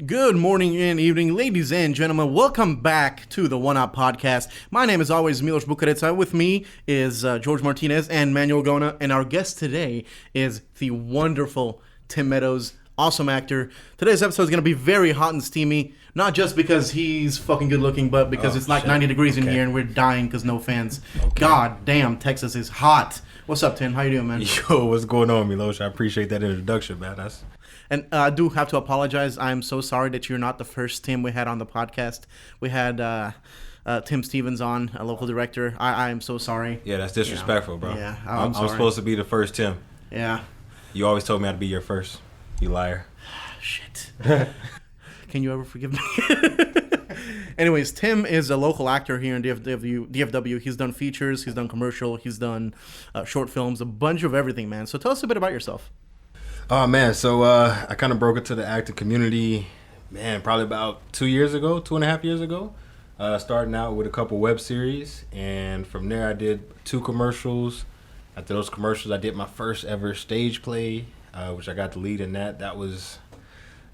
Good morning and evening, ladies and gentlemen. Welcome back to the One Up Podcast. My name is always Milos Bukareca. With me is George Martinez and Manuel Gona. And our guest today is the wonderful Tim Meadows, awesome actor. Today's episode is going to be very hot and steamy. Not just because he's fucking good looking, but because it's like 90 degrees in here and we're dying because no fans. God damn, Texas is hot. What's up, Tim? How you doing, man? Yo, what's going on, Milos? I appreciate that introduction, man. And I do have to apologize. I'm so sorry that you're not the first Tim we had on the podcast. We had Tim Stevens on, a local director. I am so sorry. Yeah, that's disrespectful, bro. Yeah, I'm supposed to be the first Tim. Yeah. You always told me I'd be your first. You liar. Shit. Can you ever forgive me? Anyways, Tim is a local actor here in DFW. He's done features, he's done commercial, he's done short films, a bunch of everything, man. So tell us a bit about yourself. Oh, man. So I kind of broke into the acting community, man, probably about 2.5 years ago. Starting out with a couple web series. And from there, I did 2 commercials. After those commercials, I did my first ever stage play, which I got the lead in that. That was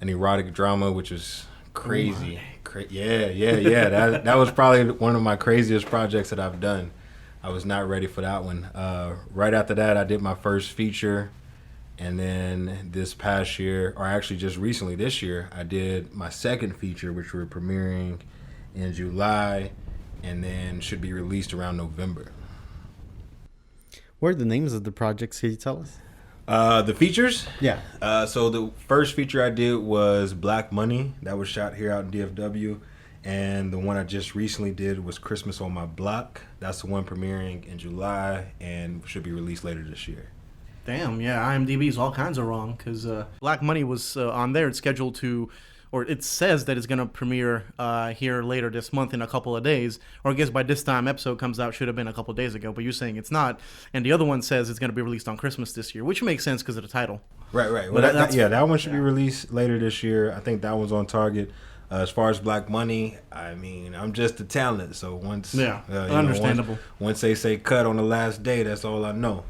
an erotic drama, which was crazy. Yeah. That was probably one of my craziest projects that I've done. I was not ready for that one. Right after that, I did my first feature. And then this past year, or actually just recently this year, I did my second feature, which we're premiering in July and then should be released around November. What are the names of the projects? Can you tell us? The features? Yeah. So the first feature I did was Black Money. That was shot here out in DFW. And the one I just recently did was Christmas on My Block. That's the one premiering in July and should be released later this year. Damn, yeah, IMDb's all kinds of wrong because Black Money was on there. It's scheduled to, or it says that it's going to premiere here later this month in a couple of days. Or I guess by this time episode comes out, should have been a couple of days ago, but you're saying it's not. And the other one says it's going to be released on Christmas this year, which makes sense because of the title. Right. Well, that one should be released later this year. I think that one's on target. As far as Black Money, I mean, I'm just a talent. So once, understandable. Once they say cut on the last day, that's all I know.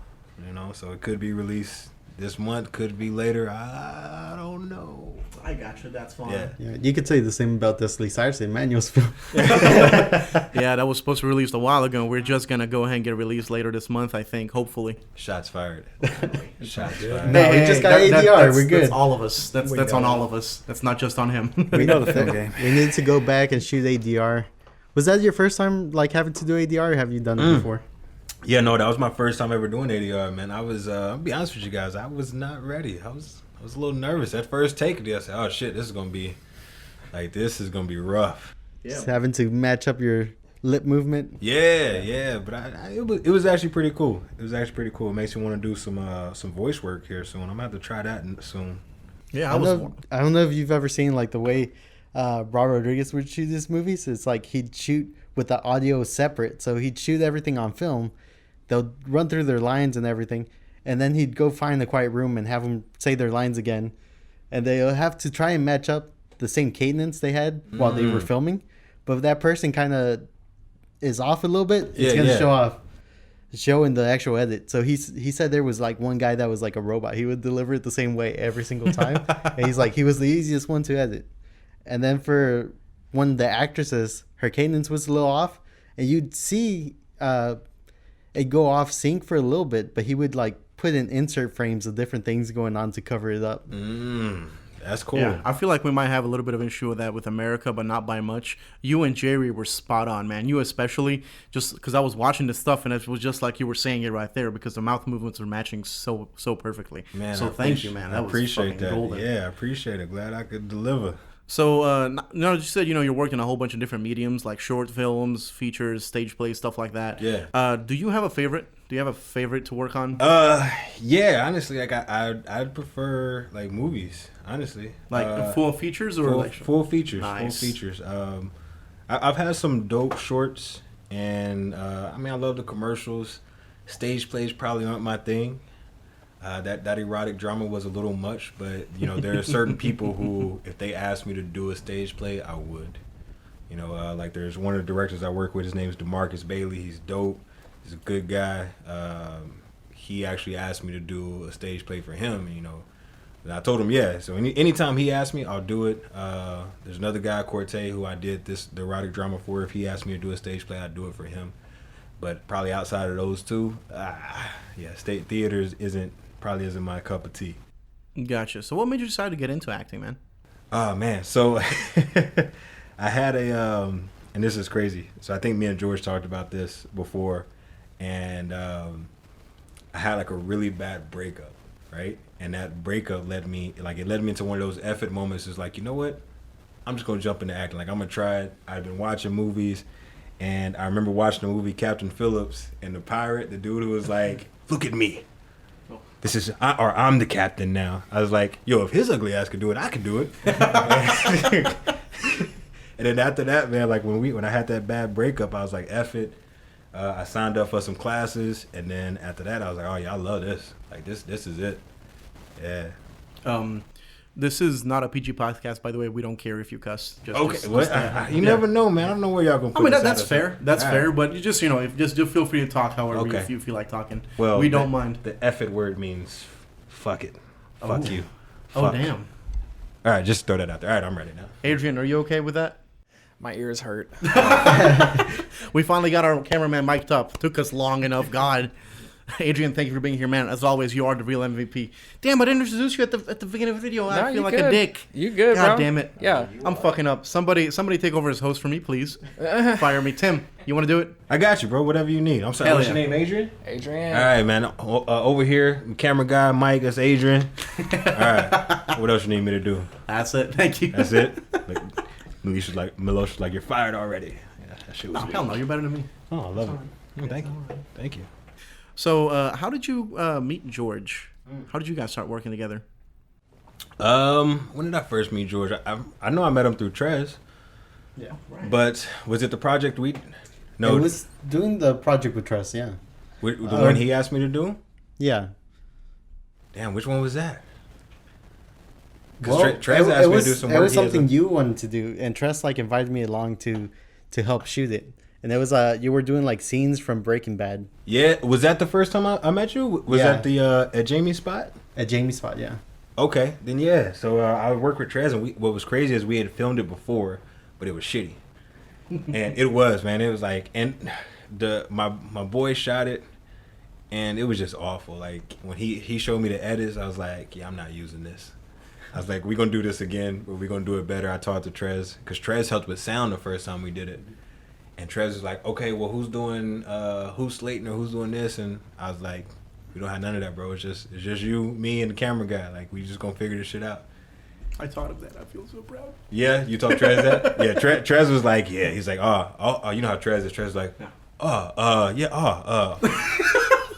So it could be released this month, could be later. I don't know. I got you. That's fine. Yeah, you could say the same about this Lee Cyrus and Manuel's film. Yeah, that was supposed to be released a while ago. We're just going to go ahead and get released later this month, I think, hopefully. Shots fired. Shots fired. No, we just got ADR. We're good. That's all of us. That's on all of us. That's not just on him. We know the film game. We need to go back and shoot ADR. Was that your first time having to do ADR, or have you done it before? Yeah, no, that was my first time ever doing ADR, man. I was, I'll be honest with you guys, I was not ready. I was a little nervous. At first take I said, oh shit, this is going to be rough. Yeah. Just having to match up your lip movement. Yeah, but it was actually pretty cool. It makes you want to do some voice work here soon. I'm going to have to try that soon. Yeah, I don't know if you've ever seen the way Robert Rodriguez would shoot his movies. It's like he'd shoot with the audio separate. So he'd shoot everything on film. They'll run through their lines and everything, and then he'd go find the quiet room and have them say their lines again, and they'll have to try and match up the same cadence they had while they were filming. But if that person kind of is off a little bit, it's going to show in the actual edit. So he said there was one guy that was like a robot. He would deliver it the same way every single time, and he's like, he was the easiest one to edit. And then for one of the actresses, her cadence was a little off, and you'd see it go off sync for a little bit, but he would put in insert frames of different things going on to cover it up. That's cool. Yeah, I feel like we might have a little bit of an issue with that with America, but not by much. You and Jerry were spot on, man. You especially, just because I was watching this stuff and it was just like you were saying it right there because the mouth movements are matching so perfectly. Man, so thank you, man. I appreciate that. Golden. Yeah, I appreciate it. Glad I could deliver. So, you said, you worked in a whole bunch of different mediums, like short films, features, stage plays, stuff like that. Yeah. Do you have a favorite? Do you have a favorite to work on? Yeah, honestly, I'd prefer movies, honestly. Full features or full features? Nice. Full features. I've had some dope shorts, and I love the commercials. Stage plays probably aren't my thing. That erotic drama was a little much, but there are certain people who, if they asked me to do a stage play, I would. There's one of the directors I work with. His name's DeMarcus Bailey. He's dope. He's a good guy. He actually asked me to do a stage play for him. And I told him, yeah. So anytime he asked me, I'll do it. There's another guy, Corte, who I did the erotic drama for. If he asked me to do a stage play, I'd do it for him. But probably outside of those two, state theaters isn't my cup of tea. Gotcha. So what made you decide to get into acting, man? Oh, man. So I had and this is crazy. So I think me and George talked about this before. And I had like a really bad breakup, right? And that breakup led me into one of those effort moments. It's like, you know what? I'm just going to jump into acting. Like, I'm going to try it. I've been watching movies. And I remember watching the movie Captain Phillips and the pirate, the dude who was like, look at me. I'm the captain now. I was like, yo, if his ugly ass could do it, I could do it. And then after that, man, like when I had that bad breakup, I was like, F it. I signed up for some classes. And then after that, I was like, oh, yeah, I love this. Like, this is it. Yeah. This is not a PG podcast, by the way. We don't care if you cuss. You never know, man. I don't know where y'all gonna put that's fair. That's fair. But you just, just feel free to talk however you feel like talking. Well, we don't mind. The effort word means fuck it. Fuck you. Fuck. Oh, damn. All right, just throw that out there. All right, I'm ready now. Adrian, are you okay with that? My ears hurt. We finally got our cameraman mic'd up. Took us long enough. God. Adrian, thank you for being here, man. As always, you are the real MVP. Damn, I didn't introduce you at the beginning of the video. I feel like a dick. You good, God bro. damn it. Yeah. I'm fucking up. Somebody take over as host for me, please. Fire me. Tim, you want to do it? I got you, bro. Whatever you need. I'm sorry. What's your name, Adrian? Adrian. All right, man. Over here, camera guy, Mike, that's Adrian. All right. What else you need me to do? That's it. Thank you. That's it? Milosh was like, you're fired already. Yeah, that shit was hell no. You're better than me. Oh, I love it. Thank you. Thank you. So, how did you meet George? How did you guys start working together? When did I first meet George? I know I met him through Trez. Yeah, right. But was it the project No, it was doing the project with Trez, yeah. The one he asked me to do? Yeah. Damn, which one was that? Well, Trez asked me to do some work. It was something you wanted to do, and Trez invited me along to help shoot it. And it was you were doing scenes from Breaking Bad. Yeah, was that the first time I met you? Was that the at Jamie's spot? At Jamie's spot, yeah. Okay, then yeah. So I worked with Trez, and what was crazy is we had filmed it before, but it was shitty. And it was, man. It was and my boy shot it, and it was just awful. Like when he showed me the edits, I was like, yeah, I'm not using this. I was like, we're gonna do this again, but we're gonna do it better. I talked to Trez because Trez helped with sound the first time we did it. And Trez was like, okay, well, who's slating or who's doing this? And I was like, we don't have none of that, bro. It's just you, me, and the camera guy. Like, we just gonna figure this shit out. I thought of that. I feel so proud. Yeah, you told Trez that? Yeah, Trez was like, yeah. He's like, oh, you know how Trez is. Trez like,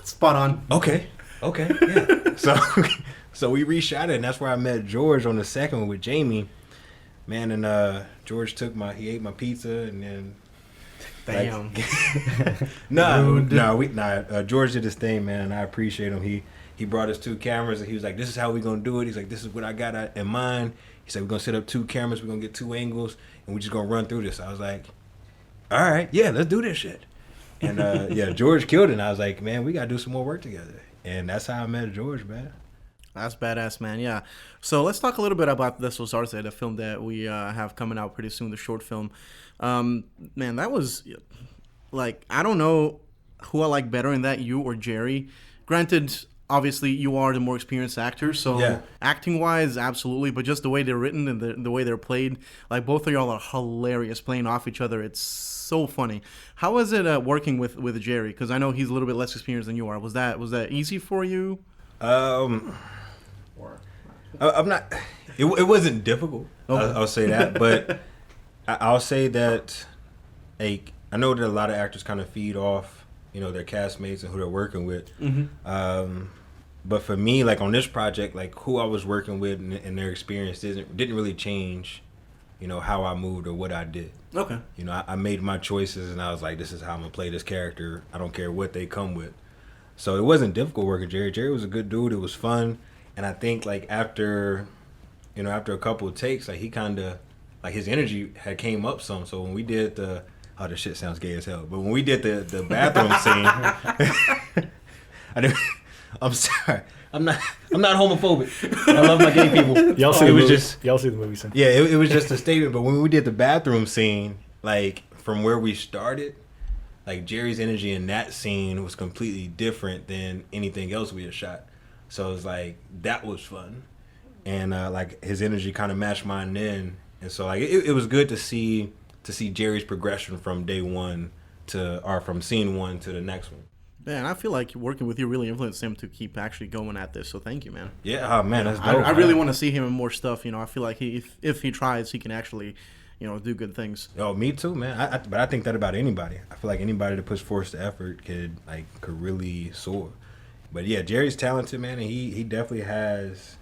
Spot on. Okay, yeah. So we reshot it, and that's where I met George on the second one with Jamie. Man, and George he ate my pizza, and then. Damn. George did his thing, man, and I appreciate him. He brought us 2 cameras, and he was like, this is how we gonna do it. He's like, this is what I got in mind. He said, we're gonna set up 2 cameras, we're gonna get 2 angles, and we're just gonna run through this. I was like, all right, yeah, let's do this shit. And George killed it, and I was like, man, we gotta do some more work together. And that's how I met George, man. That's badass, man. Yeah. So let's talk a little bit about This Was Arce, the film that we have coming out pretty soon, the short film. Man, that was I don't know who I like better in that, you or Jerry. Granted, obviously you are the more experienced actor, so acting wise, absolutely. But just the way they're written and the way they're played, both of y'all are hilarious playing off each other. It's so funny. How was it working with Jerry? Because I know he's a little bit less experienced than you are. Was that easy for you? I'm not. It wasn't difficult. Okay. I'll say that, but I'll say that, I know that a lot of actors kind of feed off, their castmates and who they're working with. Mm-hmm. But for me, on this project, who I was working with and their experience didn't really change, how I moved or what I did. Okay. I made my choices, and I was like, this is how I'm gonna play this character. I don't care what they come with. So it wasn't difficult working with Jerry. Jerry was a good dude. It was fun. And I think after a couple of takes, he kind of his energy had came up some. So when we did this shit sounds gay as hell. But when we did the bathroom scene, I'm sorry. I'm not homophobic. I love my gay people. Y'all see It the was movie? just Y'all see the movie soon? yeah. It was just a statement. But when we did the bathroom scene, like from where we started, like Jerry's energy in that scene was completely different than anything else we had shot. So it was like that was fun, and like his energy kind of matched mine then, and so like it was good to see Jerry's progression from day one from scene one to the next one. Man, I feel like working with you really influenced him to keep actually going at this. So thank you, man. Yeah, oh man, that's I, dope. I really want to see him in more stuff. I feel like if he tries, he can actually, do good things. Oh, me too, man. But I think that about anybody. I feel like anybody that puts forth the effort could really soar. But yeah, Jerry's talented, man, and he definitely has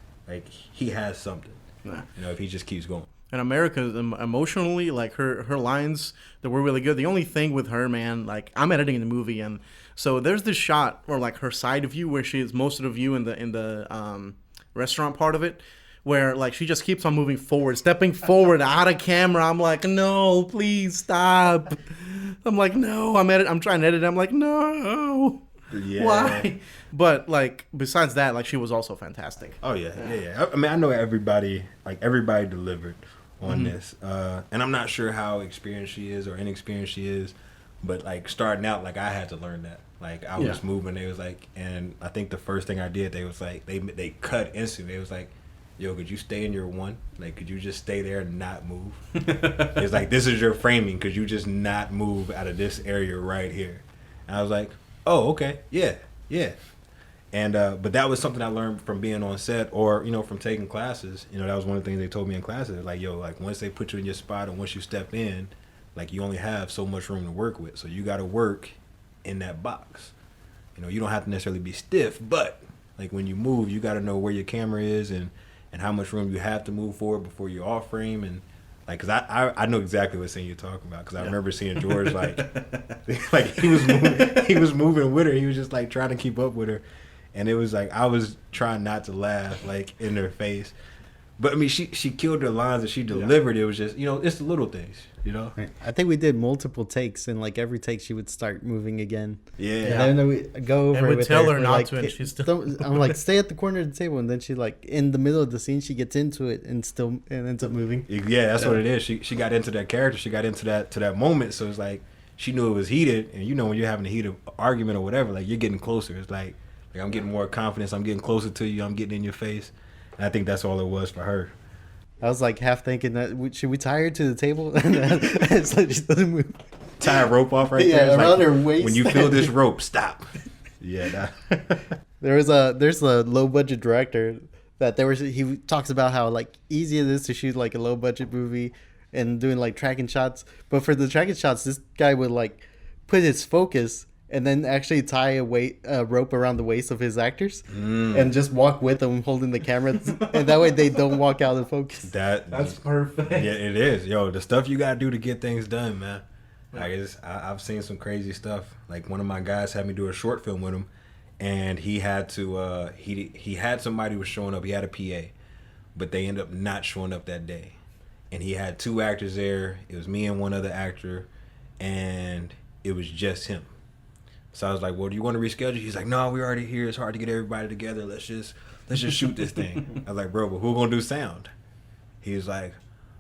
he has something. Yeah. If he just keeps going. And America, emotionally, like her lines that were really good. The only thing with her, man, like I'm editing the movie, and so there's this shot or like her side view where she is most of the view in the restaurant part of it, where like she just keeps on moving forward, stepping forward out of camera. I'm like, no, please stop. I'm like, no, I'm trying to edit. I'm like, no. Yeah. Why? But like besides that, like she was also fantastic. Oh yeah. I mean, I know everybody delivered on this, and I'm not sure how experienced she is or inexperienced she is, but like starting out, like I had to learn that. Like I was moving, they was like, and I think the first thing I did, they was like, they cut instantly. They was like, yo, could you stay in your one? Like, could you just stay there and not move? It's like, this is your framing. Could you just not move out of this area right here? And I was like, oh, okay, yeah. And but that was something I learned from being on set or from taking classes. That was one of the things they told me in classes. Like, yo, like once they put you in your spot and once you step in, like you only have so much room to work with. So you got to work in that box. You don't have to necessarily be stiff, but like when you move, you got to know where your camera is and how much room you have to move forward before you're off frame. And like, cause I know exactly what scene you're talking about. Cause I remember seeing George like he was moving with her. He was just like trying to keep up with her. And it was like, I was trying not to laugh like in her face. But I mean, she killed her lines and she delivered. It was just, it's the little things, I think we did multiple takes, and like every take she would start moving again. Yeah. And then we go over And it we'd with tell her. her We're not like, to, and she's still. I'm like, stay at the corner of the table, and then she like in the middle of the scene, she gets into it and ends up moving. Yeah, that's what it is. She got into that character. She got into that moment. So it's like she knew it was heated, and when you're having a heated argument or whatever, like you're getting closer. It's like I'm getting more confidence. I'm getting closer to you. I'm getting in your face. And I think that's all it was for her. I was like half thinking that should we tie her to the table and it's like she doesn't move. Tie a rope off right Yeah, there. It's around like, her waist. when you feel this rope, stop. Yeah. There's a low budget director that he talks about how like easy it is to shoot like a low budget movie and doing like tracking shots, but for the tracking shots, this guy would like put his focus and then actually tie a rope around the waist of his actors and just walk with them holding the camera, and that way they don't walk out of focus. That's perfect. Yeah, it is. Yo, the stuff you gotta do to get things done, man. Like I've seen some crazy stuff. Like one of my guys had me do a short film with him, and he had to he had somebody who was showing up. He had a PA, but they ended up not showing up that day, and he had two actors there. It was me and one other actor, and it was just him. So I was like, well, do you want to reschedule? He's like, no, we're already here. It's hard to get everybody together. Let's just shoot this thing. I was like, bro, but who gonna do sound? He was like,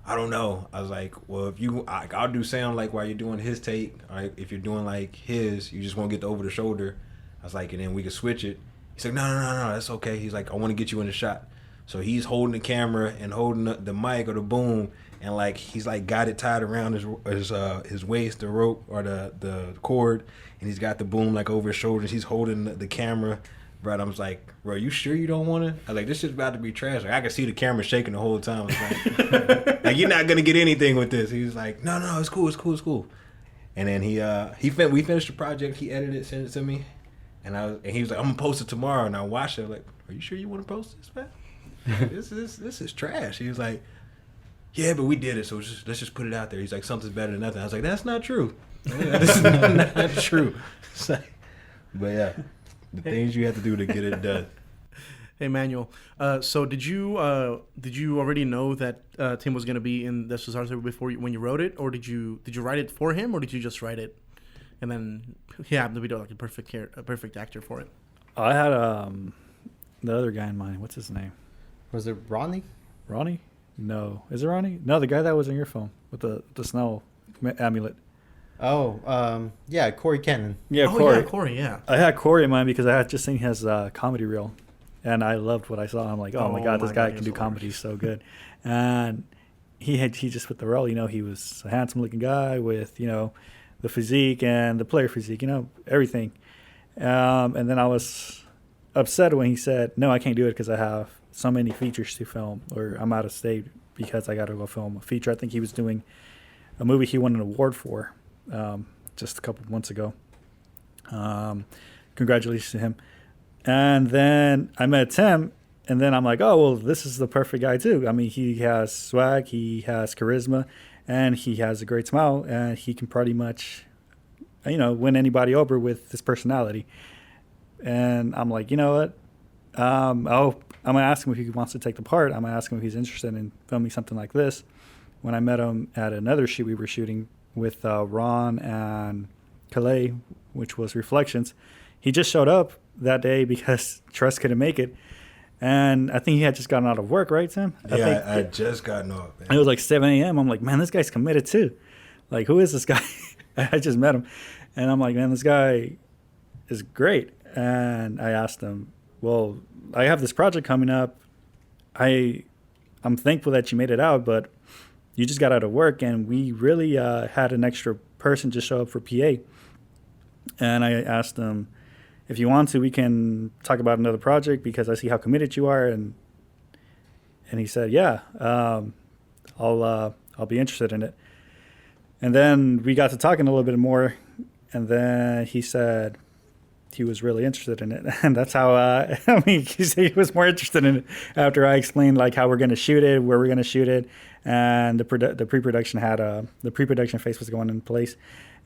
I don't know. I was like, well, I'll do sound like while you're doing his take. All right, if you're doing like his, you just won't get the over the shoulder. I was like, and then we can switch it. He's like, no, that's okay. He's like, I want to get you in the shot. So he's holding the camera and holding the mic or the boom, and like he's like got it tied around his waist, the rope or the cord, and he's got the boom like over his shoulders. He's holding the camera. Bro, I was like, bro, you sure you don't want to? I was like, this shit's about to be trash. Like I could see the camera shaking the whole time. I was like, you're not gonna get anything with this. He was like, no, it's cool. And then we finished the project. He edited it, sent it to me, and he was like, I'm gonna post it tomorrow. And I watched it. I'm like, are you sure you want to post this, man? This is trash. He was like, yeah, but we did it, so let's just put it out there. He's like, something's better than nothing. I was like, that's not true. This is not true. But yeah, the things you have to do to get it done. Hey, Manuel. So did you already know that Tim was going to be in This Was Ours before when you wrote it, or did you write it for him, or did you just write it and then he happened to be like a perfect actor for it? I had the other guy in mind. What's his name? Was it Ronnie? Ronnie? No. Is it Ronnie? No, the guy that was in your film with the snow amulet. Oh, yeah, Corey Cannon. Yeah, Oh, Corey. yeah, Corey, yeah. I had Corey in mind because I had just seen his comedy reel, and I loved what I saw. I'm like, oh my god, this guy can do comedy so good. And he just fit the role. He was a handsome looking guy with the physique and the player physique, everything. And then I was upset when he said, no, I can't do it because I have so many features to film, or I'm out of state because I got to go film a feature. I think he was doing a movie he won an award for just a couple of months ago. Congratulations to him. And then I met Tim, and then I'm like, oh, well, this is the perfect guy too. I mean, he has swag, he has charisma, and he has a great smile, and he can pretty much, win anybody over with his personality. And I'm like, you know what? I'm going to ask him if he wants to take the part. I'm going to ask him if he's interested in filming something like this. When I met him at another shoot we were shooting with Ron and Calais, which was Reflections, he just showed up that day because Tress couldn't make it. And I think he had just gotten out of work, right, Tim? Yeah, I had just gotten off. Man. It was like 7 a.m. I'm like, man, this guy's committed too. Like, who is this guy? I just met him. And I'm like, man, this guy is great. And I asked him, well, I have this project coming up. I'm thankful that you made it out, but you just got out of work, and we really had an extra person just show up for PA. And I asked him, if you want to, we can talk about another project because I see how committed you are. And he said, yeah, I'll be interested in it. And then we got to talking a little bit more, and then he said he was really interested in it. And that's how, he said he was more interested in it after I explained like how we're going to shoot it, where we're going to shoot it. And the pre-production the pre-production phase was going in place.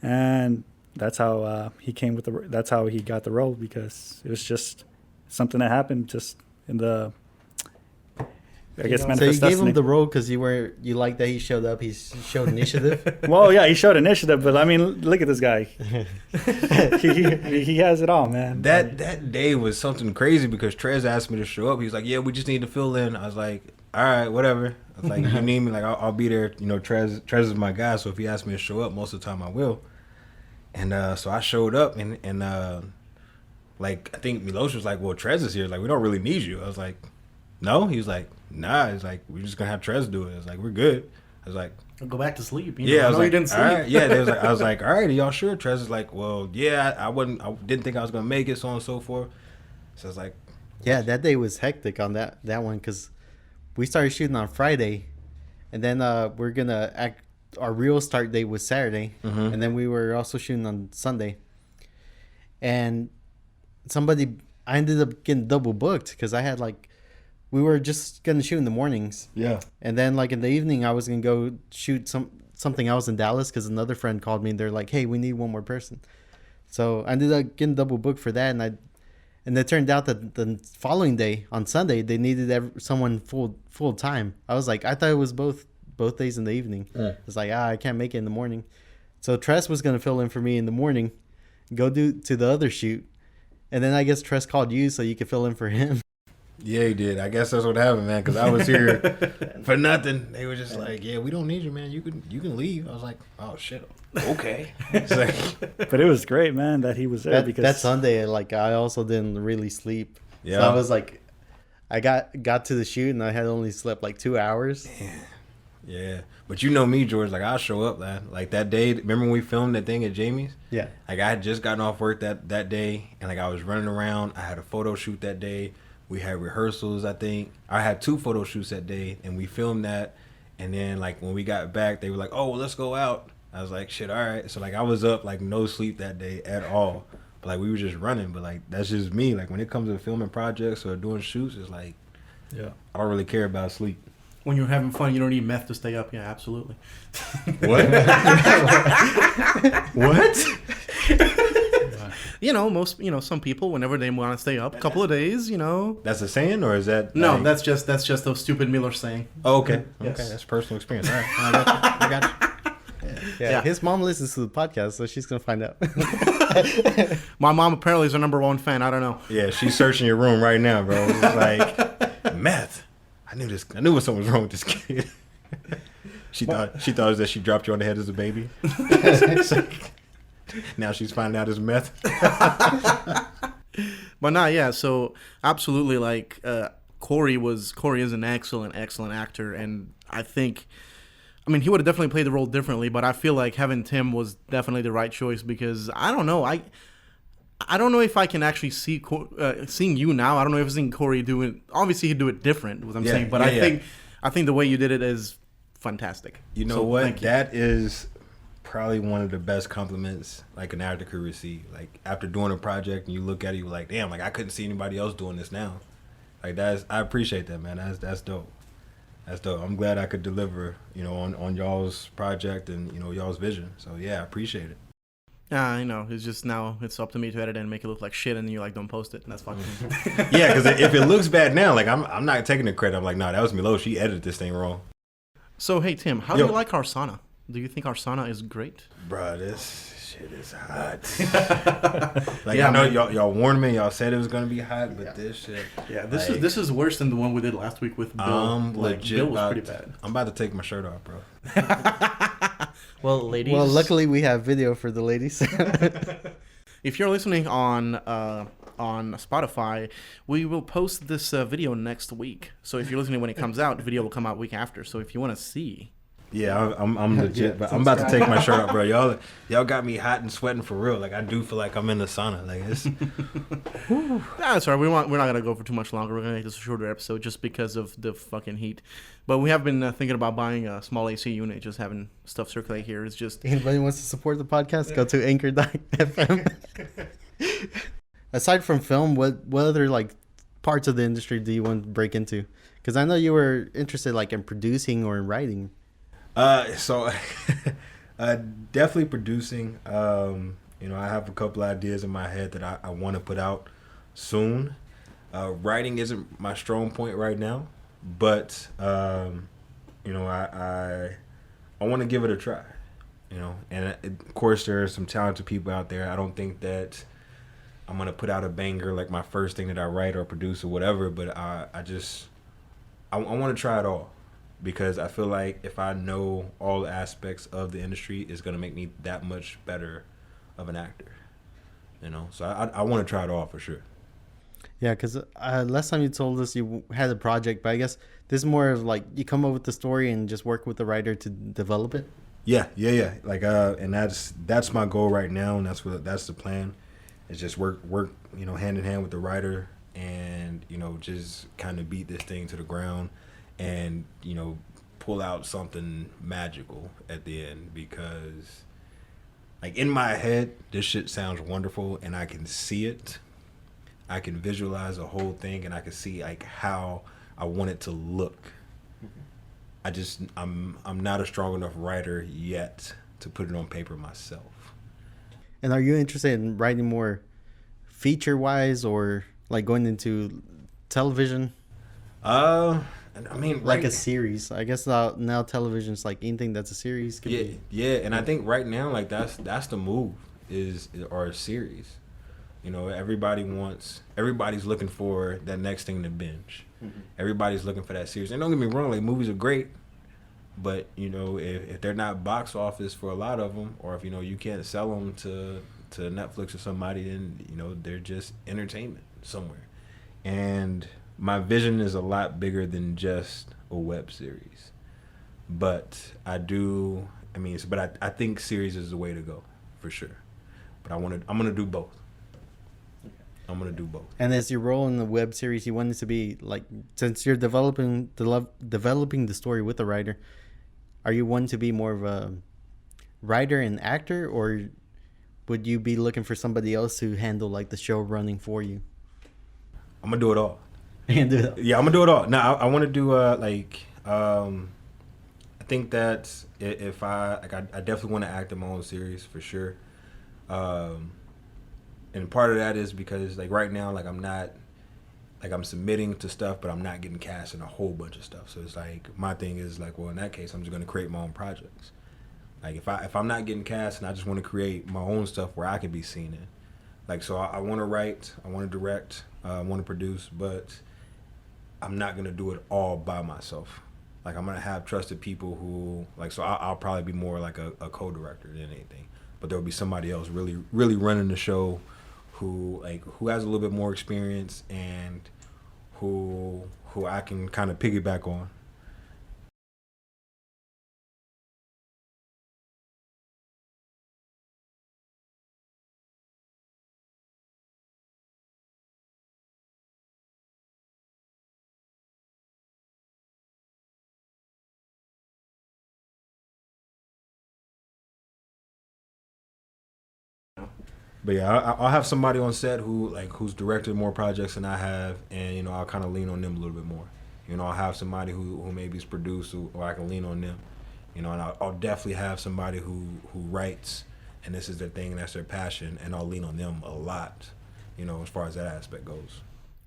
And that's how he came with that's how he got the role, because it was just something that happened just in the, I guess, manifest So you gave destiny. him the role because you liked that he showed up. He showed initiative. Well, yeah, he showed initiative, but I mean, look at this guy. he has it all, man. That day was something crazy because Trez asked me to show up. He was like, yeah, we just need to fill in. I was like, all right, whatever. I was like, if you need me, like, I'll be there. Trez is my guy, so if he asks me to show up, most of the time I will. And so I showed up, and like, I think Milos was like, well, Trez is here. Like, we don't really need you. I was like, no. He was like, nah. He's like, we're just going to have Trez do it. I was like, we're good. I was like, Go back to sleep. I was like, you didn't sleep. all right. Yeah, I was like, all right, are y'all sure? Trez is like, well, yeah, I didn't think I was going to make it, so on and so forth. So I was like, Yeah, that day was hectic on that one because we started shooting on Friday, and then we're gonna act. Our real start date was Saturday, and then we were also shooting on Sunday. And I ended up getting double booked because I had we were just gonna shoot in the mornings. yeah. And then in the evening, I was gonna go shoot something else in Dallas because another friend called me and they're like, "Hey, we need one more person." So I ended up getting double booked for that, and it turned out that the following day on Sunday they needed someone full time. I was like, I thought it was both days in the evening. It's like, I can't make it in the morning. So Tress was gonna fill in for me in the morning, go to the other shoot, and then I guess Tress called you so you could fill in for him. Yeah, he did. I guess that's what happened, man. Because I was here for nothing. They were just like, "Yeah, we don't need you, man. You can leave." I was like, "Oh shit, okay." It's like, But it was great, man, that he was there because that Sunday, I also didn't really sleep. yeah, So I was like, I got to the shoot and I had only slept 2 hours. yeah. But you know me, George. Like, I'll show up, man. Like that day. Remember when we filmed that thing at Jamie's? Yeah. Like I had just gotten off work that day, and I was running around. I had a photo shoot that day. We had rehearsals, I think. I had 2 photo shoots that day, and we filmed that. And then, when we got back, they were like, oh, well, let's go out. I was like, shit, all right. So, I was up, no sleep that day at all. But, we were just running. But, that's just me. When it comes to filming projects or doing shoots, it's yeah. I don't really care about sleep. When you're having fun, you don't need meth to stay up. Yeah, absolutely. What? What? Some people, whenever they want to stay up a couple of days, That's a saying, or is that... No, that's just those stupid Miller saying. Oh, okay. Yes. Okay, that's personal experience. All right. I got you. Yeah, his mom listens to the podcast, so she's gonna find out. My mom apparently is our number one fan. I don't know. Yeah, she's searching your room right now, bro. It's like meth. I knew something was wrong with this kid. She thought that she dropped you on the head as a baby. Now she's finding out it's meth. But nah, yeah. So absolutely, like Corey is an excellent actor, and I think, I mean, he would have definitely played the role differently. But I feel like having Tim was definitely the right choice because I don't know, I don't know if I can actually see seeing you now. I don't know if I've seen Corey do it. Obviously, he'd do it different. What I'm saying, but I think the way you did it is fantastic. You know what? That is probably one of the best compliments like an actor could receive. Like after doing a project and you look at it, you're like, damn, like I couldn't see anybody else doing this now. Like I appreciate that, man. That's dope. That's dope. I'm glad I could deliver, you know, on y'all's project and, you know, y'all's vision. So yeah, I appreciate it. I know. It's just now it's up to me to edit it and make it look like shit, and you're like, don't post it. And that's fucking. Yeah, because if it looks bad now, like I'm not taking the credit. I'm like, nah, that was Milo. She edited this thing wrong. So hey Tim, how do you like our sauna? Do you think our sauna is great? Bruh, this shit is hot. Like yeah, I know y'all warned me. Y'all said it was gonna be hot, but this shit. Yeah, this is worse than the one we did last week with Bill. Bill was pretty bad. I'm about to take my shirt off, bro. Well, ladies. Well, luckily we have video for the ladies. If you're listening on Spotify, we will post this video next week. So if you're listening when it comes out, the video will come out week after. So if you want to see. Yeah, I'm legit, but I'm about to take my shirt off, bro. Y'all got me hot and sweating for real. Like I do feel like I'm in the sauna. Like it's. That's all right. We're not gonna go for too much longer. We're gonna make this a shorter episode just because of the fucking heat. But we have been thinking about buying a small AC unit, just having stuff circulate here. It's just anybody wants to support the podcast, go to anchor.fm. Aside from film, what other like parts of the industry do you want to break into? Because I know you were interested like in producing or in writing. So definitely producing. You know, I have a couple ideas in my head that I want to put out soon. Writing isn't my strong point right now, but you know, I want to give it a try. You know, and of course there are some talented people out there. I don't think that I'm gonna put out a banger like my first thing that I write or produce or whatever, but I want to try it all. Because I feel like if I know all aspects of the industry, it's going to make me that much better of an actor. You know? So I want to try it all for sure. Yeah, because last time you told us you had a project, but I guess this is more of like you come up with the story and just work with the writer to develop it? Yeah. Like, and that's my goal right now, and that's the plan. Is just work, you know, hand in hand with the writer and, you know, just kind of beat this thing to the ground. And, you know, pull out something magical at the end because, like, in my head, this shit sounds wonderful and I can see it. I can visualize the whole thing and I can see, like, how I want it to look. I'm not a strong enough writer yet to put it on paper myself. And are you interested in writing more feature-wise or, like, going into television? I mean, like a series. I guess now television's like anything that's a series. Yeah, and I think right now, like that's the move or a series. You know, everybody's looking for that next thing to binge. Mm-hmm. Everybody's looking for that series. And don't get me wrong, like movies are great, but you know, if they're not box office for a lot of them, or if you know you can't sell them to Netflix or somebody, then you know they're just entertainment somewhere. And my vision is a lot bigger than just a web series, but I think series is the way to go for sure. But I'm gonna do both. Okay. I'm gonna do both. And as your role in the web series, you want it to be like, since you're developing the story with the writer, are you wanting to be more of a writer and actor, or would you be looking for somebody else to handle like the show running for you? I'm gonna do it all. And do that. Yeah, I'm gonna do it all. Now I want to do I think that if I definitely want to act in my own series for sure. And part of that is because like right now, like I'm submitting to stuff, but I'm not getting cast in a whole bunch of stuff. So it's like my thing is like, well, in that case, I'm just gonna create my own projects. Like if I'm not getting cast and I just want to create my own stuff where I can be seen in. Like so I want to write, I want to direct, I want to produce, but I'm not gonna do it all by myself. Like I'm gonna have trusted people who like so I'll probably be more like a co-director than anything. But there'll be somebody else really running the show who has a little bit more experience and who I can kind of piggyback on. But yeah, I'll have somebody on set who's directed more projects than I have, and I'll kind of lean on them a little bit more. I'll have somebody who maybe is produced, or I can lean on them. And I'll definitely have somebody who writes, and this is their thing, and that's their passion, and I'll lean on them a lot. As far as that aspect goes.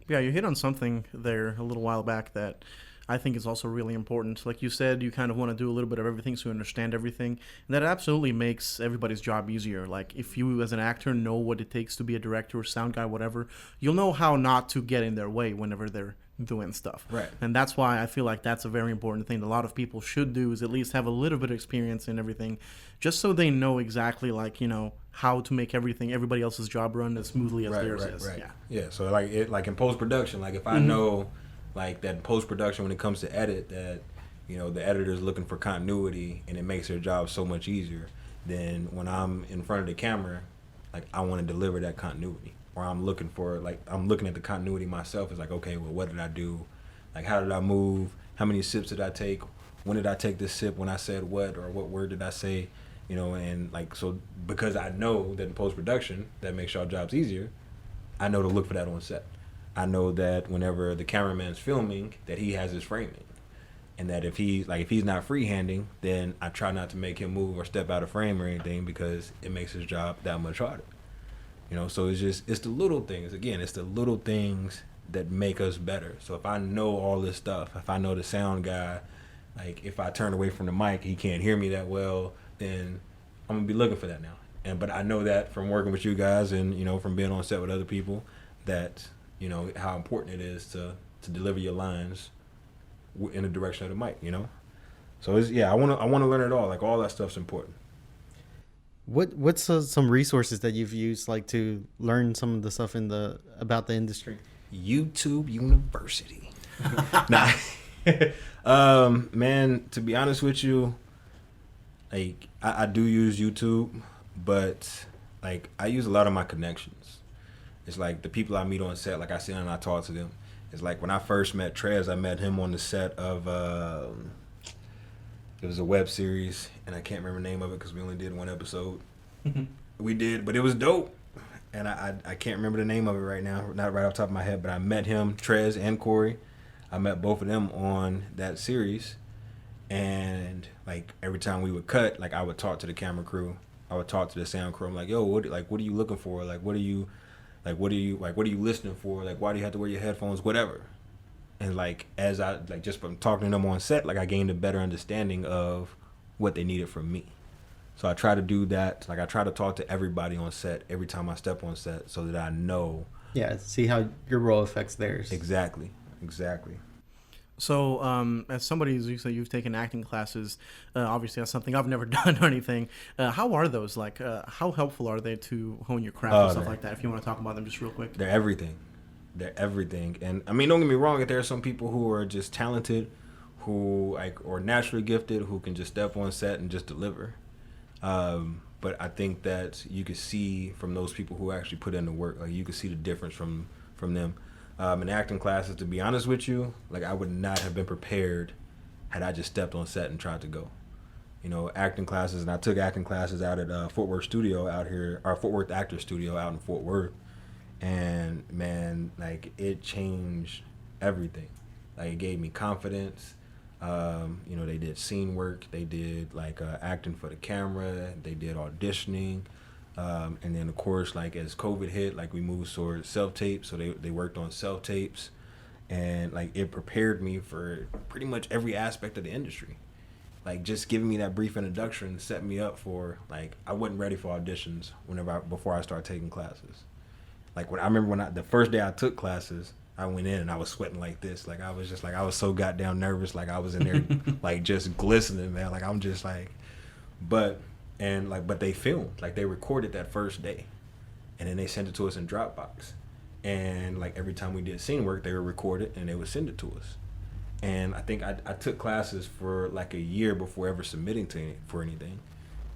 Yeah, you hit on something there a little while back that I think is also really important. Like you said, you kind of want to do a little bit of everything so you understand everything. And that absolutely makes everybody's job easier. Like if you as an actor know what it takes to be a director or sound guy, whatever, you'll know how not to get in their way whenever they're doing stuff. Right. And that's why I feel like that's a very important thing that a lot of people should do, is at least have a little bit of experience in everything, just so they know exactly how to make everybody else's job run as smoothly as theirs is. Right. Yeah. Yeah. So like in post production, like if I know like that post production when it comes to edit that the editor's looking for continuity and it makes their job so much easier, then when I'm in front of the camera, like I want to deliver that continuity. Or I'm looking at the continuity myself. It's like, okay, well, what did I do? Like, how did I move? How many sips did I take? When did I take this sip? When I said what, or what word did I say? And like, so because I know that in post-production, that makes y'all jobs easier, I know to look for that on set. I know that whenever the cameraman's filming, that he has his framing. And that if he's not freehanding, then I try not to make him move or step out of frame or anything, because it makes his job that much harder. So it's the little things. Again, it's the little things that make us better. So if I know all this stuff, if I know the sound guy, like if I turn away from the mic, he can't hear me that well, then I'm gonna be looking for that now. But I know that from working with you guys and from being on set with other people, that how important it is to deliver your lines in the direction of the mic. So I want to learn it all. Like all that stuff's important. What's some resources that you've used like to learn some of the stuff about the industry? YouTube University. Nah. Man, to be honest with you, like I do use YouTube, but like I use a lot of my connections. It's like the people I meet on set, like I sit and I talk to them. It's like when I first met Trez, I met him on the set of it was a web series, and I can't remember the name of it because we only did one episode. We did, but it was dope. And I can't remember the name of it right now, not right off the top of my head, but I met him, Trez and Corey. I met both of them on that series. And like every time we would cut, like I would talk to the camera crew. I would talk to the sound crew. I'm like, yo, what are you looking for? What are you listening for? Like, why do you have to wear your headphones? Whatever. And like as I just from talking to them on set, like I gained a better understanding of what they needed from me. So I try to do that. Like I try to talk to everybody on set every time I step on set, so that I know. Yeah, see how your role affects theirs. Exactly. So, as somebody who's you've taken acting classes, obviously that's something I've never done or anything. How are those? Like, how helpful are they to hone your craft and stuff like that? If you want to talk about them just real quick. They're everything. And I mean, don't get me wrong. If there are some people who are just talented, who or naturally gifted, who can just step on set and just deliver. But I think that you could see from those people who actually put in the work, like you could see the difference from them. In acting classes, to be honest with you, like I would not have been prepared had I just stepped on set and tried to go. Acting classes, and I took acting classes out at Fort Worth Studio out here, or Fort Worth Actor Studio out in Fort Worth. And man, like it changed everything. Like it gave me confidence. They did scene work. They did like acting for the camera. They did auditioning. And then of course, like as COVID hit, like we moved towards self-tape. So they worked on self-tapes, and like it prepared me for pretty much every aspect of the industry. like just giving me that brief introduction set me up for like I wasn't ready for auditions before I started taking classes. Like when I remember the first day I took classes, I went in and I was sweating like this. Like I was just like I was so goddamn nervous. Like I was in there like just glistening, man. Like I'm just like, but they filmed, like they recorded that first day, and then they sent it to us in Dropbox. And like every time we did scene work, they would record it and they would send it to us. And I think I took classes for like a year before ever submitting for anything.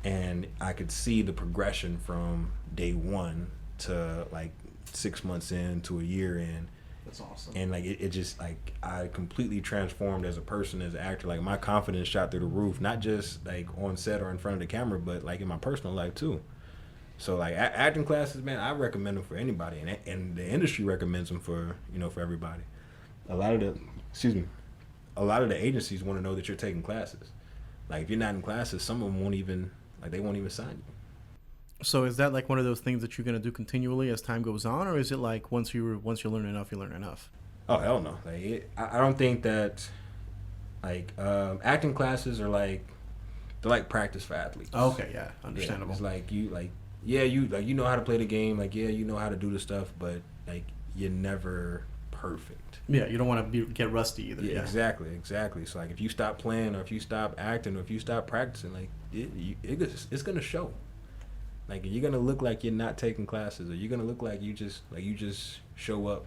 And I could see the progression from day one to like 6 months in to a year in. That's awesome. And like it just like I completely transformed as a person, as an actor. Like my confidence shot through the roof, not just like on set or in front of the camera, but like in my personal life too. So like acting classes, man, I recommend them for anybody, and the industry recommends them for for everybody. A lot of the agencies want to know that you're taking classes. Like if you're not in classes, some of them won't even sign you. So is that like one of those things that you're gonna do continually as time goes on, or is it like once you learn enough, you learn enough? Oh hell no! Like I don't think that like acting classes are like they're like practice for athletes. Oh, okay, yeah, understandable. Yeah, it's like you know how to play the game, like you know how to do the stuff, but like you're never perfect. Yeah, you don't want to get rusty either. Yeah, exactly. So like if you stop playing, or if you stop acting, or if you stop practicing, like it's gonna show. Like you're gonna look like you're not taking classes, or you're gonna look like you just show up.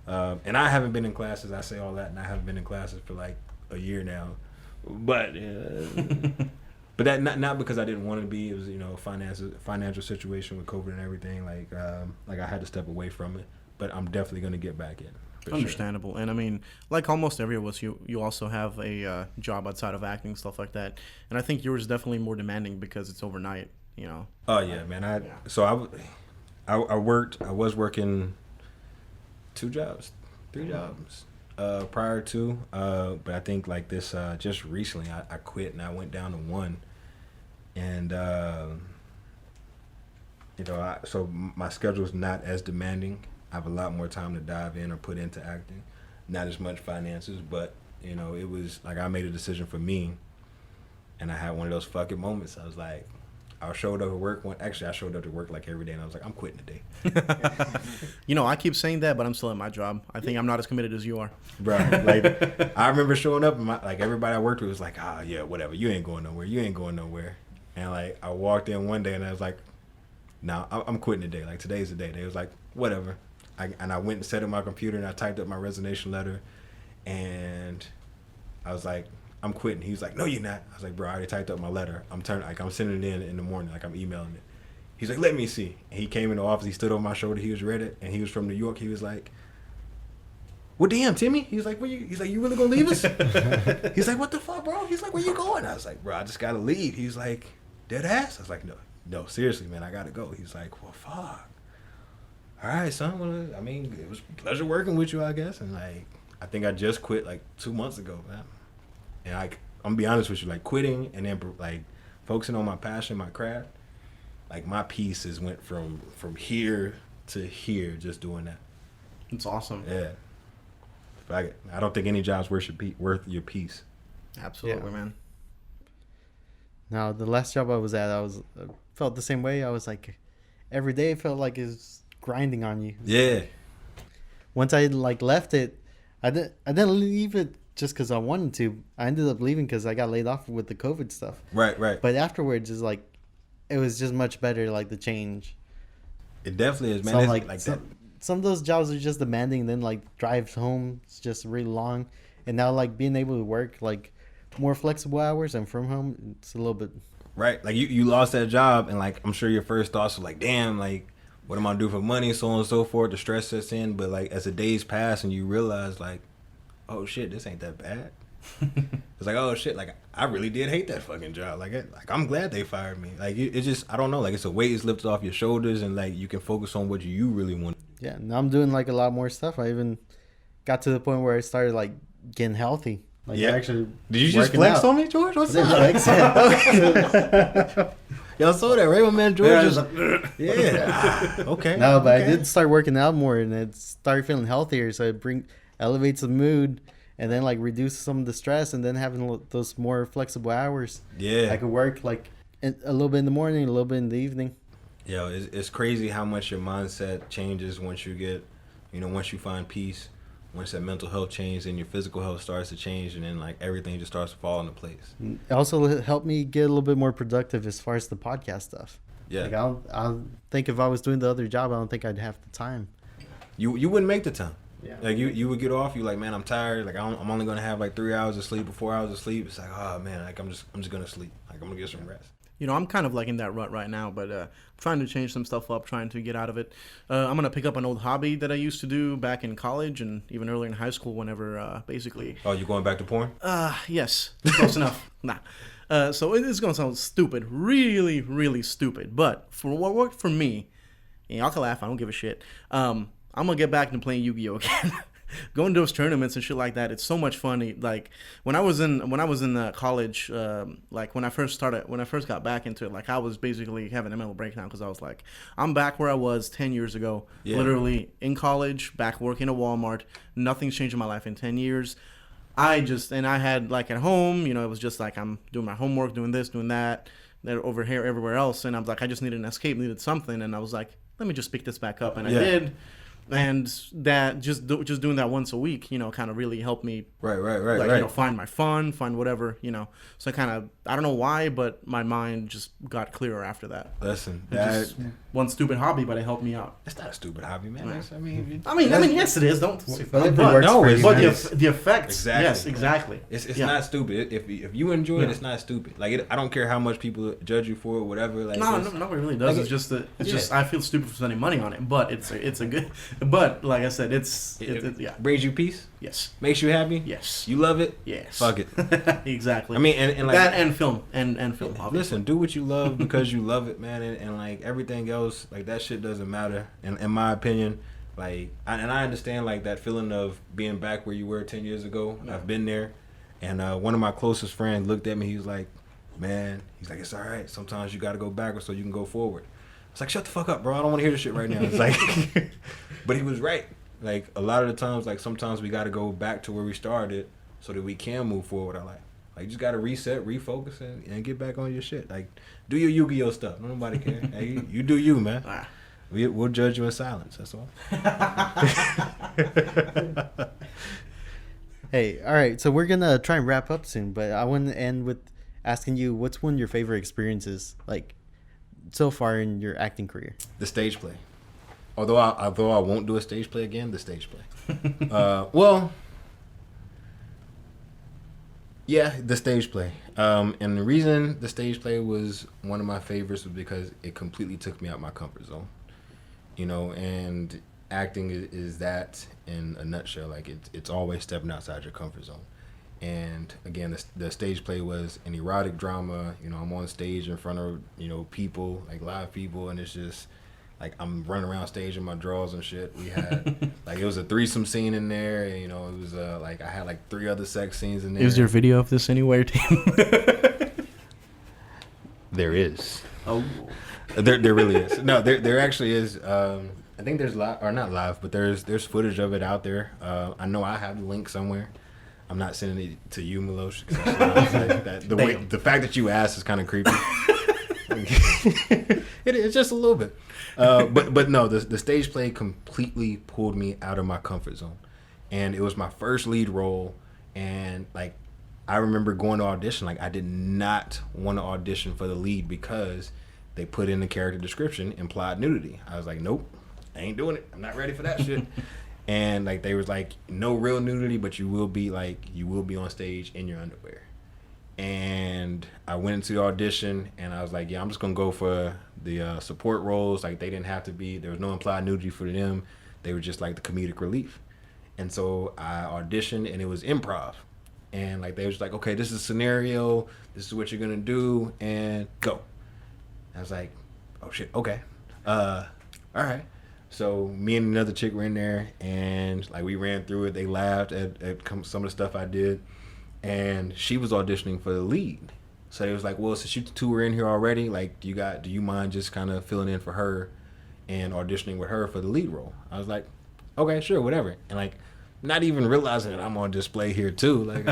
And I haven't been in classes. I say all that, and I haven't been in classes for like a year now. But but that not because I didn't want to be. It was financial situation with COVID and everything. Like I had to step away from it. But I'm definitely gonna get back in. Understandable. Sure. And I mean, like almost every of us, you also have a job outside of acting, stuff like that. And I think yours is definitely more demanding because it's overnight. Oh yeah, man. I was working 2 jobs, 3 jobs prior to, but I think like this just recently I quit and I went down to 1, and so my schedule is not as demanding. I have a lot more time to dive in or put into acting, not as much finances, but it was like I made a decision for me, and I had one of those fucking moments. I was like, I showed up to work. I showed up to work like every day, and I was like, I'm quitting today. I keep saying that, but I'm still at my job. I think I'm not as committed as you are. Bro, like, I remember showing up, and like, everybody I worked with was like, yeah, whatever. You ain't going nowhere. And, like, I walked in one day, and I was like, no, I'm quitting today. Like, today's the day. They was like, whatever. I went and set up my computer, and I typed up my resignation letter, and I was like, I'm quitting. He was like, no, you're not. I was like, bro, I already typed up my letter. I'm sending it in the morning. Like, I'm emailing it. He's like, let me see. And he came in the office. He stood over my shoulder. He was read it. And he was from New York. He was like, well, damn, Timmy. He's like, you really gonna leave us? He's like, what the fuck, bro? He's like, where you going? I was like, bro, I just gotta leave. He's like, dead ass? I was like, no, seriously, man, I gotta go. He's like, well, fuck. All right, son. Well, I mean, it was a pleasure working with you, I guess. And like, I think I just quit like 2 months ago, man. And I'm gonna be honest with you, like quitting and then like focusing on my passion, my craft, like my pieces went from here to here just doing that. It's awesome. Yeah. I don't think any job's worth your piece. Absolutely, Yeah. Man. Now, the last job I was at, I felt the same way. I was like, every day it felt like it was grinding on you. Yeah. Once I like left it, I didn't leave it just because I wanted to. I ended up leaving because I got laid off with the COVID stuff. Right. But afterwards, it's like, it was just much better, like the change. It definitely is, man. So, It's like that. some of those jobs are just demanding, and then like drives home, it's just really long. And now like being able to work like more flexible hours and from home, it's a little bit. Right. Like you lost that job, and like I'm sure your first thoughts were like, damn, like what am I gonna do for money, so on and so forth. The stress sets in, but like as the days pass and you realize like, oh shit, this ain't that bad. It's like, oh shit, like I really did hate that fucking job. Like I'm glad they fired me. Like it just, I don't know, like it's a weight is lifted off your shoulders, and like you can focus on what you really want. Yeah, now I'm doing like a lot more stuff. I even got to the point where I started like getting healthy. Like Yeah. actually. Did you just working flex out. on me, George? What's I did up? flex. Y'all saw that, right? My man George Yeah, is okay. No, but okay. I did start working out more, and it started feeling healthier. So it elevates the mood, and then like reduce some of the stress, and then having those more flexible hours. Yeah. I could work like a little bit in the morning, a little bit in the evening. Yo, it's crazy how much your mindset changes once you get, once you find peace, once that mental health changes and your physical health starts to change, and then like everything just starts to fall into place. It also helped me get a little bit more productive as far as the podcast stuff. Yeah. Like I don't think if I was doing the other job, I don't think I'd have the time. You wouldn't make the time. Yeah. Like you would get off. You like, man, I'm tired. Like I'm only gonna have like 3 hours of sleep or 4 hours of sleep. It's like, oh man, like I'm just gonna sleep. Like I'm gonna get some rest. I'm kind of like in that rut right now, but I'm trying to change some stuff up, trying to get out of it. I'm going to pick up an old hobby that I used to do back in college and even earlier in high school whenever basically... Oh, you going back to porn? Yes, close enough. Nah. So it's going to sound stupid, really, really stupid. But for what worked for me, y'all can laugh, I don't give a shit. I'm going to get back into playing Yu-Gi-Oh! Again. Going to those tournaments and shit like that, it's so much fun. Like when I was in college, like when I first got back into it, like I was basically having a mental breakdown because I was like, I'm back where I was 10 years ago, literally in college, back working at Walmart. Nothing's changed in my life in 10 years. I had like at home, it was just like I'm doing my homework, doing this, doing that, over here, everywhere else, and I was like, I just needed an escape, needed something, and I was like, let me just pick this back up, and I did. And that just doing that once a week, kind of really helped me. Right. Find my fun, find whatever, So I don't know why, but my mind just got clearer after that. Listen, just one stupid hobby, but it helped me out. It's not a stupid hobby, man. I mean, yes, it is. Don't. But if it works for you, But man. the effects. Exactly. Yes, exactly. It's not stupid. If you enjoy it, it's not stupid. Like I don't care how much people judge you for it, whatever. Like Nobody really does. Like it's just I feel stupid for spending money on it, but it's a good. But like I said, it brings you peace. Yes. Makes you happy. Yes. You love it. Yes. Fuck it. Exactly. I mean, and like that and film and film. Obviously. Listen, do what you love because you love it, man, and like everything else, like that shit doesn't matter. And in my opinion, like, I understand like that feeling of being back where you were 10 years ago. Yeah. I've been there, and one of my closest friends looked at me. He was like, "Man," he's like, "It's all right. Sometimes you got to go backwards so you can go forward." It's like, shut the fuck up, bro. I don't want to hear this shit right now. It's like, but he was right. Like a lot of the times, like sometimes we got to go back to where we started so that we can move forward with our life. Like you just got to reset, refocus, and get back on your shit. Like do your Yu-Gi-Oh stuff. Nobody care. Hey, you do you, man. We'll judge you in silence. That's all. Hey, all right. So we're gonna try and wrap up soon, but I want to end with asking you, what's one of your favorite experiences, like so far in your acting career? The stage play. Although I won't do a stage play again, the stage play. Well, yeah, the stage play. And the reason the stage play was one of my favorites was because it completely took me out my comfort zone. And acting is that in a nutshell. Like it's always stepping outside your comfort zone. And again, the stage play was an erotic drama. I'm on stage in front of people, like live people, and it's just like I'm running around stage in my drawers and shit. We had like it was a threesome scene in there. And, it was like I had like 3 other sex scenes in there. Is there video of this anywhere, Tim? There is. Oh, there really is. No, there actually is. I think there's live, or not live, but there's footage of it out there. I know I have the link somewhere. I'm not sending it to you, Milosh. The fact that you asked is kind of creepy. It's just a little bit. But no, the stage play completely pulled me out of my comfort zone, and it was my first lead role. And like, I remember going to audition. Like, I did not want to audition for the lead because they put in the character description implied nudity. I was like, nope, I ain't doing it. I'm not ready for that shit. And like, they was like, no real nudity, but you will be on stage in your underwear. And I went into the audition, and I was like, yeah, I'm just gonna go for the support roles. Like, they didn't have to be, there was no implied nudity for them. They were just like the comedic relief. And so I auditioned, and it was improv. And like, they was like, okay, this is a scenario, this is what you're gonna do, and go. I was like, oh shit, okay, all right. So me and another chick were in there, and like, we ran through it. They laughed at some of the stuff I did, and she was auditioning for the lead. So they was like, well, since you two were in here already, like, do you mind just kind of filling in for her and auditioning with her for the lead role? I was like, okay, sure, whatever. And like, not even realizing that I'm on display here too.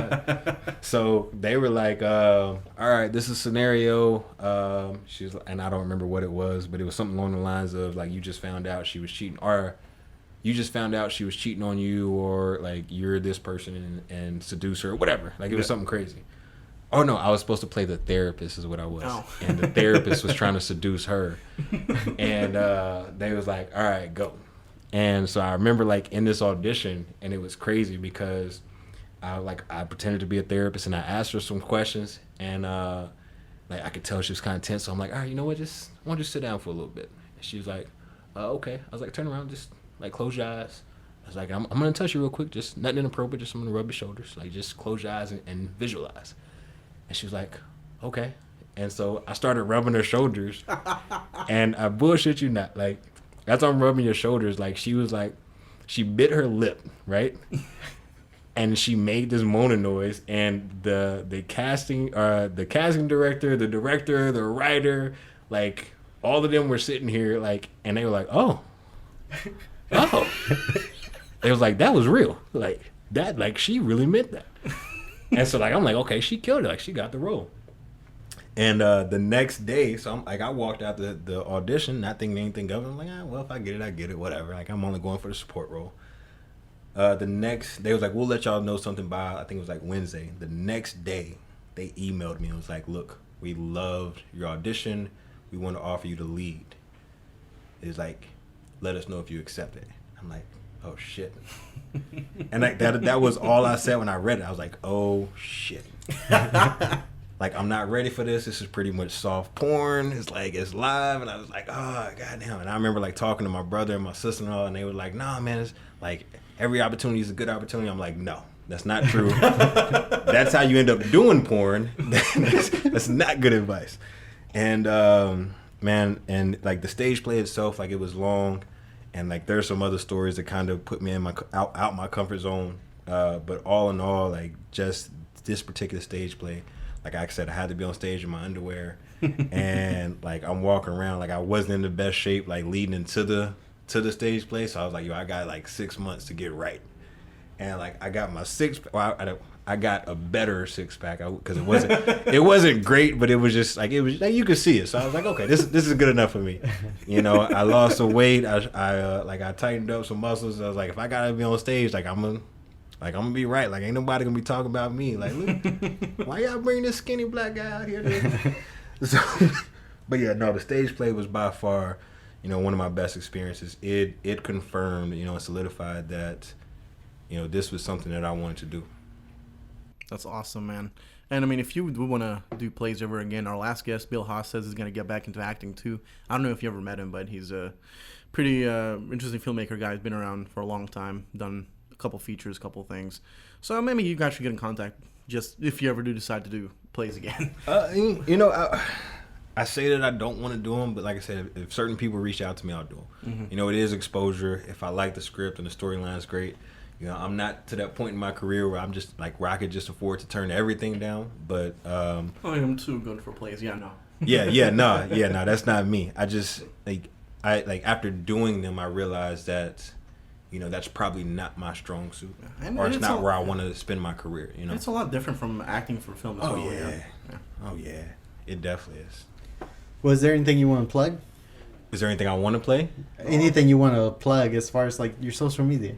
So they were like, all right, this is a scenario. She's, and I don't remember what it was, but it was something along the lines of like, you just found out she was cheating, or you just found out she was cheating on you, or like you're this person and seduce her, or whatever. Like it was something crazy. Oh no, I was supposed to play the therapist is what I was. Oh. And the therapist was trying to seduce her. And they was like, all right, go. And so I remember like in this audition, and it was crazy because I pretended to be a therapist and I asked her some questions, and like I could tell she was kind of tense. So I'm like, all right, you know what, I want you to sit down for a little bit. And she was like, okay. I was like, turn around, just like close your eyes. I was like, I'm gonna touch you real quick, just nothing inappropriate, just I'm gonna rub your shoulders. Like just close your eyes and visualize. And she was like, okay. And so I started rubbing her shoulders. And I bullshit you not. Like, as I'm rubbing your shoulders, like, she was like, she bit her lip, right? And she made this moaning noise. And the casting director, the director, the writer, like, all of them were sitting here, like, and they were like, oh. It was like, that was real. Like, that, like, she really meant that. And so, like, I'm like, okay, she killed it. Like, she got the role. And the next day, so I'm like, I walked out the audition, not thinking anything of it. I'm like, well, if I get it, whatever. Like, I'm only going for the support role. The next day was like, we'll let y'all know something by, I think it was like Wednesday. The next day, they emailed me and was like, look, we loved your audition. We want to offer you the lead. It's like, let us know if you accept it. I'm like, oh shit. And like that was all I said when I read it. I was like, oh shit. Like, I'm not ready for this. This is pretty much soft porn. It's like, it's live. And I was like, oh goddamn. And I remember like talking to my brother and my sister-in-law, and they were like, nah man, it's like every opportunity is a good opportunity. I'm like, no, that's not true. That's how you end up doing porn. That's not good advice. And man, and like the stage play itself, like it was long. And like there's some other stories that kind of put me in out my comfort zone. But all in all, like just this particular stage play, like I said, I had to be on stage in my underwear, and like I'm walking around like I wasn't in the best shape, like leading into the stage play. So I was like, yo, I got like 6 months to get right. And like I got my I got a better six pack because it wasn't great, but it was just like you could see it. So I was like, okay, this is good enough for me. You know, I lost some weight. I tightened up some muscles. I was like, if I gotta be on stage, like I'm gonna be right. Like ain't nobody gonna be talking about me. Like, look, why y'all bring this skinny black guy out here? So, but yeah, no, the stage play was by far, you know, one of my best experiences. It confirmed, you know, and solidified that, you know, this was something that I wanted to do. That's awesome, man. And I mean, if you would want to do plays ever again, our last guest, Bill Haas, says he's going to get back into acting too. I don't know if you ever met him, but he's a pretty interesting filmmaker guy. He's been around for a long time, done a couple features, a couple things. So maybe you guys should get in contact just if you ever do decide to do plays again. You know, I say that I don't want to do them, but like I said, if certain people reach out to me, I'll do them. Mm-hmm. You know, it is exposure. If I like the script and the storyline is great. You know, I'm not to that point in my career where I'm just like where I could just afford to turn everything down. But I'm too good for plays. Yeah, no. No, that's not me. I just I after doing them, I realized that, you know, that's probably not my strong suit, or it's not where I want to spend my career. You know, it's a lot different from acting for film as well. Oh yeah, it definitely is. Was there anything you want to plug? Is there anything I want to play? Anything you want to plug as far as like your social media?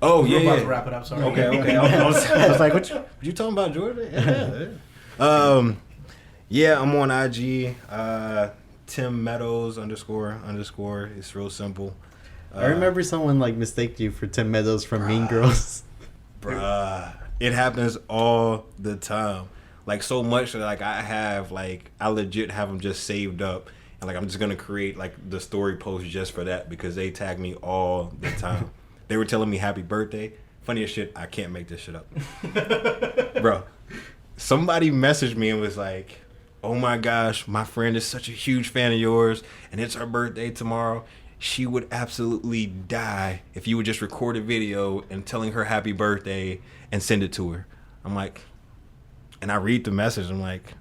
Oh We're about to wrap it up. Sorry. Okay. I was like, what you talking about, Jordan? Yeah. I'm on IG. Tim Meadows _ It's real simple. I remember someone like mistaked you for Tim Meadows from Mean Girls. Bruh, it happens all the time. Like so much that like I legit have them just saved up, and like I'm just gonna create like the story post just for that because they tag me all the time. They were telling me happy birthday. Funny as shit, I can't make this shit up. Bro, somebody messaged me and was like, oh my gosh, my friend is such a huge fan of yours, and it's her birthday tomorrow. She would absolutely die if you would just record a video and telling her happy birthday and send it to her. I'm like, and I read the message. I'm like,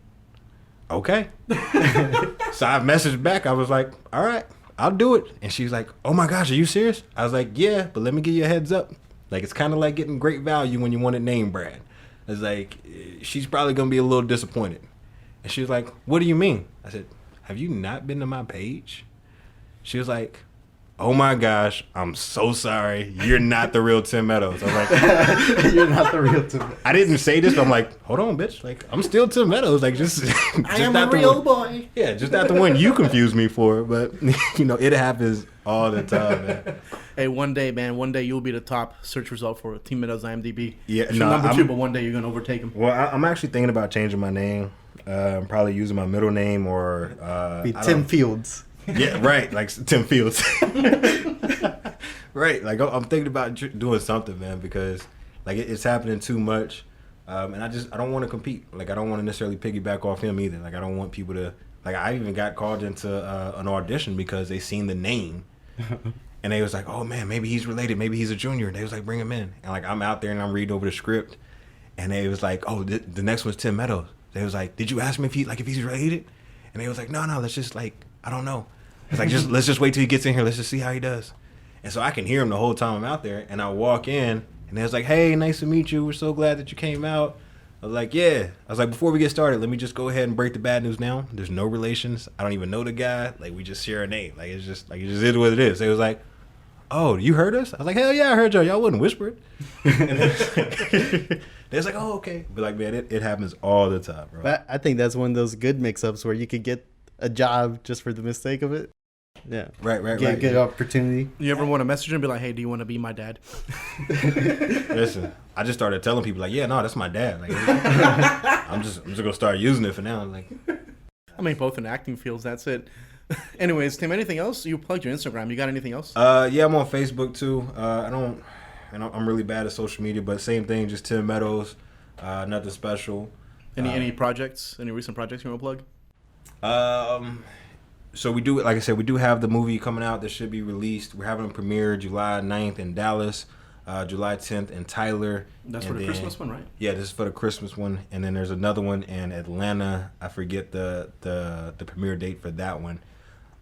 okay. So I messaged back. I was like, all right, I'll do it. And she's like, oh my gosh, are you serious? I was like, yeah, but let me give you a heads up. Like, it's kind of like getting great value when you want a name brand. It's like, she's probably going to be a little disappointed. And she was like, what do you mean? I said, have you not been to my page? She was like, oh my gosh, I'm so sorry. You're not the real Tim Meadows. I was like, You're not the real Tim Meadows. I didn't say this, but I'm like, hold on, bitch. Like, I'm still Tim Meadows. Like, just I am a real boy. Yeah, just not the one you confused me for. But, you know, it happens all the time, man. Hey, one day, man, one day you'll be the top search result for Tim Meadows IMDb. Yeah, no, number 2, but one day you're going to overtake him. Well, I'm actually thinking about changing my name. I'm probably using my middle name or... Be Tim Fields. Yeah, right. Like Tim Fields. Right. Like, I'm thinking about doing something, man, because like it's happening too much, and I don't want to compete. Like, I don't want to necessarily piggyback off him either. Like, I don't want people to like. I even got called into an audition because they seen the name, and they was like, "Oh man, maybe he's related. Maybe he's a junior." And they was like, "Bring him in." And like, I'm out there and I'm reading over the script, and they was like, "Oh, the next one's Tim Meadows." They was like, "Did you ask him if he's related?" And they was like, "No, let's just like I don't know." It's like, let's just wait till he gets in here. Let's just see how he does. And so I can hear him the whole time I'm out there. And I walk in, and they was like, hey, nice to meet you. We're so glad that you came out. I was like, yeah. I was like, before we get started, let me just go ahead and break the bad news now. There's no relations. I don't even know the guy. Like, we just share a name. Like, it just is what it is. They was like, oh, you heard us? I was like, hell yeah, I heard y'all. Y'all wasn't whispering. And they was like, oh, okay. But like, man, it happens all the time, bro. But I think that's one of those good mix-ups where you could get a job just for the mistake of it. Yeah. Right. Get a good opportunity. You ever want to message him and be like, hey, do you want to be my dad? Listen, I just started telling people like, yeah, no, that's my dad. Like, I'm just gonna start using it for now. Like, I mean, both in acting fields. That's it. Anyways, Tim, anything else? You plugged your Instagram. You got anything else? Yeah, I'm on Facebook too. I'm really bad at social media, but same thing, just Tim Meadows. Nothing special. Any projects? Any recent projects you want to plug? So we do, like I said, we do have the movie coming out that should be released. We're having a premiere July 9th in Dallas, July 10th in Tyler. That's for the Christmas one, right? Yeah, this is for the Christmas one. And then there's another one in Atlanta. I forget the premiere date for that one.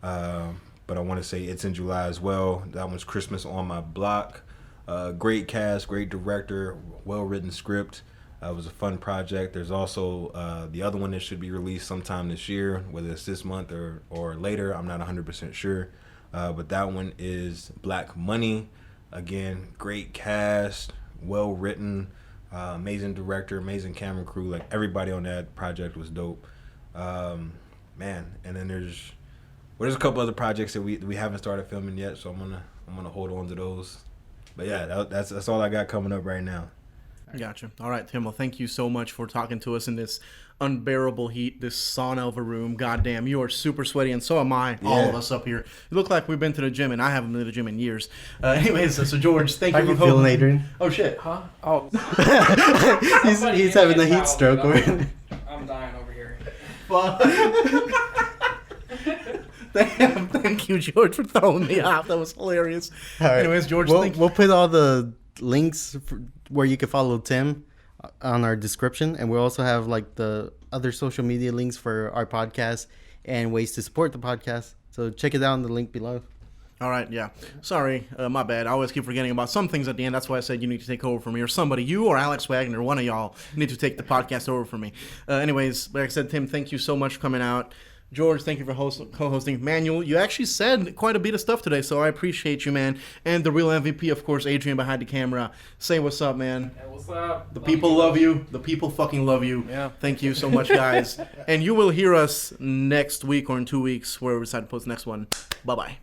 But I want to say it's in July as well. That one's Christmas on My Block. Great cast, great director, well-written script. It was a fun project. There's also the other one that should be released sometime this year, whether it's this month or later. I'm not 100% sure. But that one is Black Money. Again, great cast, well written, amazing director, amazing camera crew. Like, everybody on that project was dope. Man, and then there's a couple other projects that we haven't started filming yet, so I'm gonna hold on to those. But yeah, that's all I got coming up right now. Gotcha. All right, Tim. Well, thank you so much for talking to us in this unbearable heat, this sauna of a room. Goddamn, you are super sweaty, and so am I. Yeah. All of us up here. You look like we've been to the gym, and I haven't been to the gym in years. Anyways, so George, thank you for feeling, Adrian? Oh shit, huh? Oh, he's having a heat stroke. I'm dying over here. Damn, thank you, George, for throwing me off. That was hilarious. All right. Anyways, George, we'll put all the links where you can follow Tim on our description, and we'll also have like the other social media links for our podcast and ways to support the podcast. So check it out in the link below. All right, yeah. Sorry, my bad. I always keep forgetting about some things at the end. That's why I said you need to take over for me, or somebody, you or Alex Wagner, one of y'all, need to take the podcast over for me. Anyways, like I said, Tim, thank you so much for coming out. George, thank you for co-hosting. Manuel, you actually said quite a bit of stuff today, so I appreciate you, man. And the real MVP, of course, Adrian behind the camera. Say what's up, man. Hey, what's up? The people love you. The people fucking love you. Yeah. Thank you so much, guys. And you will hear us next week or in 2 weeks, where we decide to post the next one. Bye-bye.